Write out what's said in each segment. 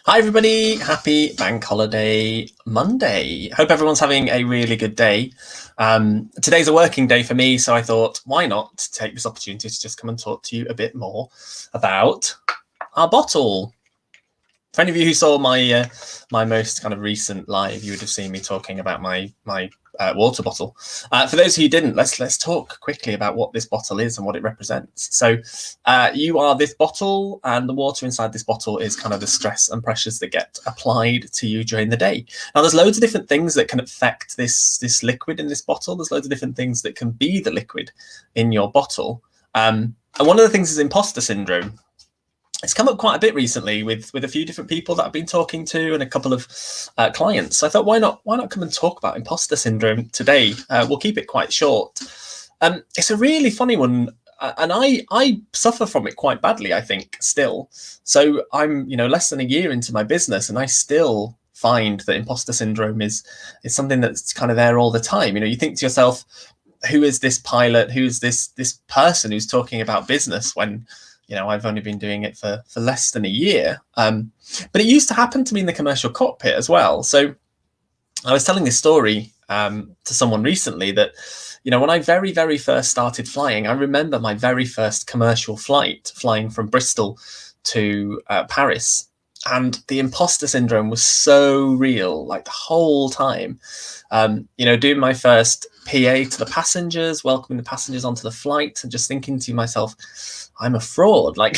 Hi everybody, happy bank holiday Monday. Hope everyone's having a really good day. Today's a working day for me, so I thought, why not take this opportunity to just come and talk to you a bit more about our bottle. For any of you who saw my most kind of recent live, you would have seen me talking about my water bottle. For those who didn't, let's talk quickly about what this bottle is and what it represents. So you are this bottle, and the water inside this bottle is kind of the stress and pressures that get applied to you during the day. Now, there's loads of different things that can affect this liquid in this bottle. There's loads of different things that can be the liquid in your bottle. And one of the things is imposter syndrome. It's come up quite a bit recently with a few different people that I've been talking to and a couple of clients. So I thought, why not come and talk about imposter syndrome today? We'll keep it quite short. It's a really funny one, and I suffer from it quite badly, I think, still. So I'm less than a year into my business, and I still find that imposter syndrome is something that's kind of there all the time. You think to yourself, who is this pilot? Who's this person who's talking about business when I've only been doing it for less than a year. But it used to happen to me in the commercial cockpit as well. So I was telling this story to someone recently that, when I very, very first started flying, I remember my very first commercial flight, flying from Bristol to Paris. And the imposter syndrome was so real, like the whole time. Doing my first PA to the passengers, welcoming the passengers onto the flight, and just thinking to myself, I'm a fraud. Like,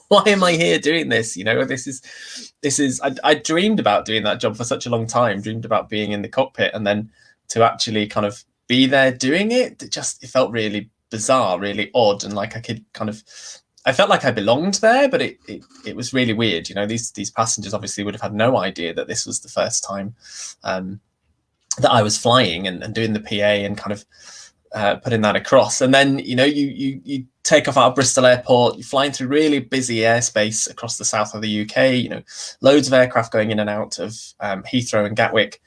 why am I here doing this? This is. I dreamed about doing that job for such a long time. Dreamed about being in the cockpit, and then to actually kind of be there doing it. It felt really bizarre, really odd, and like I felt like I belonged there, but it was really weird. These passengers obviously would have had no idea that this was the first time that I was flying and doing the PA and kind of putting that across. And then, you take off out of Bristol Airport, you're flying through really busy airspace across the south of the UK, loads of aircraft going in and out of Heathrow and Gatwick.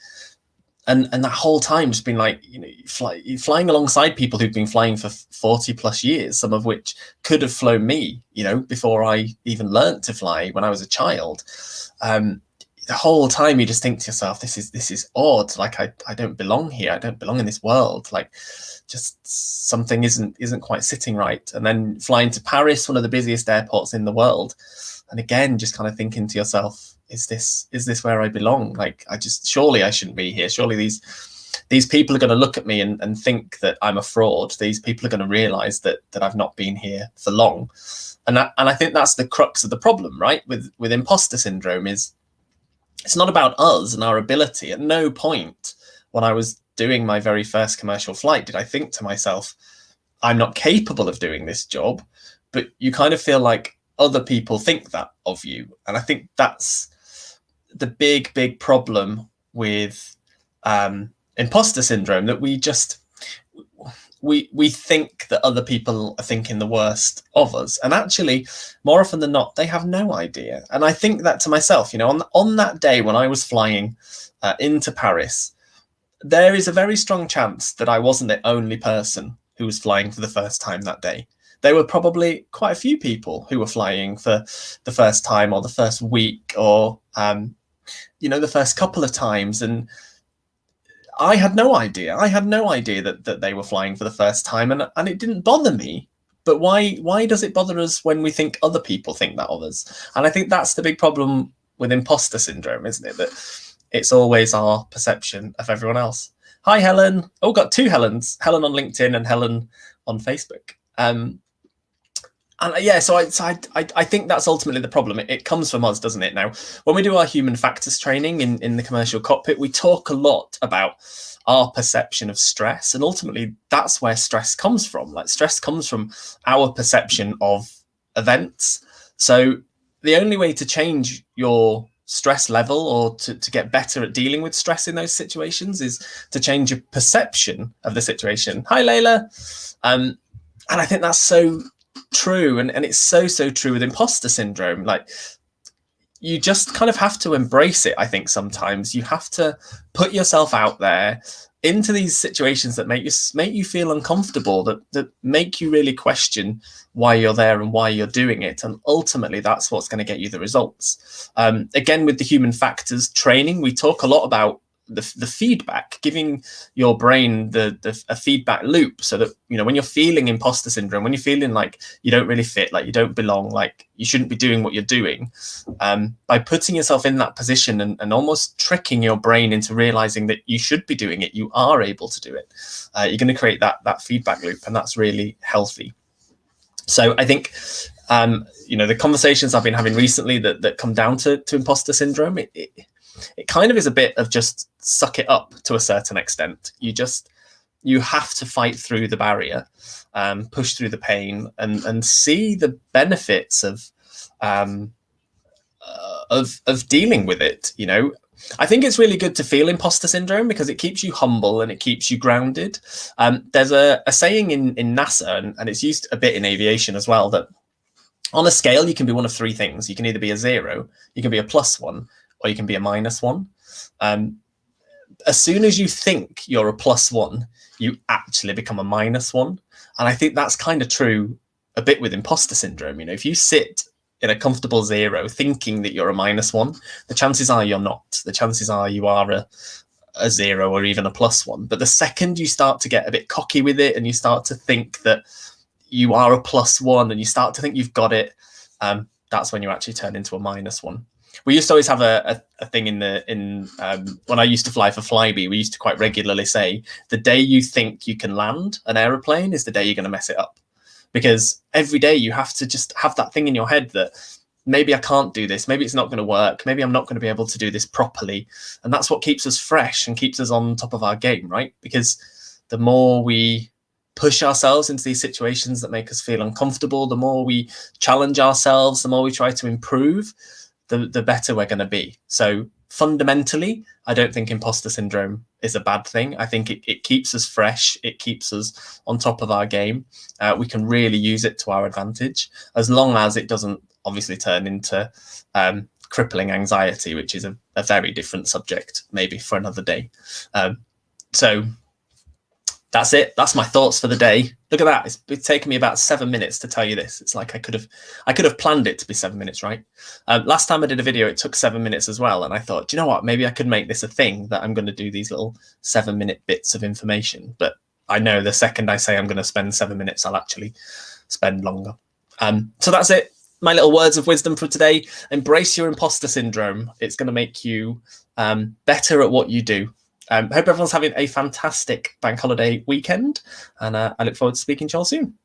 And that whole time just been like, you're flying alongside people who've been flying for 40 plus years, some of which could have flown me, before I even learned to fly when I was a child. The whole time you just think to yourself, this is odd. Like, I don't belong here. I don't belong in this world. Like, just something isn't quite sitting right. And then flying to Paris, one of the busiest airports in the world. And again, just kind of thinking to yourself, is this where I belong? Like, surely I shouldn't be here. Surely these people are going to look at me and think that I'm a fraud. These people are going to realize that I've not been here for long. And I think that's the crux of the problem, right? With imposter syndrome is, it's not about us and our ability. At no point when I was doing my very first commercial flight did I think to myself, I'm not capable of doing this job. But you kind of feel like other people think that of you. And I think that's the big problem with imposter syndrome, that we think that other people are thinking the worst of us, and actually more often than not they have no idea. And I think that to myself, on that day when I was flying into Paris, there is a very strong chance that I wasn't the only person who was flying for the first time that day. There were probably quite a few people who were flying for the first time, or the first week, or the first couple of times, and I had no idea. I had no idea that they were flying for the first time, and it didn't bother me. But why does it bother us when we think other people think that of us? And I think that's the big problem with imposter syndrome, isn't it? That it's always our perception of everyone else. Hi, Helen. Oh, got two Helens. Helen on LinkedIn and Helen on Facebook. So I think that's ultimately the problem. It comes from us, doesn't it? Now, when we do our human factors training in the commercial cockpit, we talk a lot about our perception of stress. And ultimately, that's where stress comes from. Like, stress comes from our perception of events. So the only way to change your stress level, or to get better at dealing with stress in those situations, is to change your perception of the situation. Hi, Layla. And I think that's so true, and it's so true with imposter syndrome. Like, you just kind of have to embrace it. I think sometimes you have to put yourself out there into these situations that make you feel uncomfortable, that make you really question why you're there and why you're doing it. And ultimately, that's what's going to get you the results. Again, with the human factors training, we talk a lot about the feedback, giving your brain a feedback loop, so that, you know, when you're feeling imposter syndrome, when you're feeling like you don't really fit, like you don't belong, like you shouldn't be doing what you're doing, by putting yourself in that position and almost tricking your brain into realizing that you should be doing it, you are able to do it, you're going to create that feedback loop, and that's really healthy. So I think, you know, the conversations I've been having recently that come down to imposter syndrome, it kind of is a bit of just suck it up to a certain extent. You have to fight through the barrier, push through the pain, and see the benefits of dealing with it. You know, I think it's really good to feel imposter syndrome because it keeps you humble and it keeps you grounded. There's a saying in NASA, and it's used a bit in aviation as well, that on a scale you can be one of three things. You can either be a 0, you can be a +1, or you can be a -1. As soon as you think you're a +1, you actually become a -1. And I think that's kind of true a bit with imposter syndrome. You know, if you sit in a comfortable 0 thinking that you're a -1, the chances are you're not. The chances are you are a 0 or even a +1. But the second you start to get a bit cocky with it and you start to think that you are a +1 and you start to think you've got it, that's when you actually turn into a -1. We used to always have a thing when I used to fly for Flybe, we used to quite regularly say, the day you think you can land an aeroplane is the day you're going to mess it up. Because every day you have to just have that thing in your head that maybe I can't do this, maybe it's not going to work, maybe I'm not going to be able to do this properly. And that's what keeps us fresh and keeps us on top of our game, right? Because the more we push ourselves into these situations that make us feel uncomfortable, the more we challenge ourselves, the more we try to improve, the better we're going to be. So fundamentally, I don't think imposter syndrome is a bad thing. I think it keeps us fresh. It keeps us on top of our game. We can really use it to our advantage, as long as it doesn't obviously turn into crippling anxiety, which is a very different subject, maybe for another day. So that's it. That's my thoughts for the day. Look at that. It's taken me about 7 minutes to tell you this. It's like I could have planned it to be 7 minutes, right? Last time I did a video, it took 7 minutes as well. And I thought, do you know what? Maybe I could make this a thing that I'm going to do these little 7-minute bits of information. But I know the second I say I'm going to spend 7 minutes, I'll actually spend longer. So that's it. My little words of wisdom for today. Embrace your imposter syndrome. It's going to make you better at what you do. Hope everyone's having a fantastic bank holiday weekend, and I look forward to speaking to you all soon.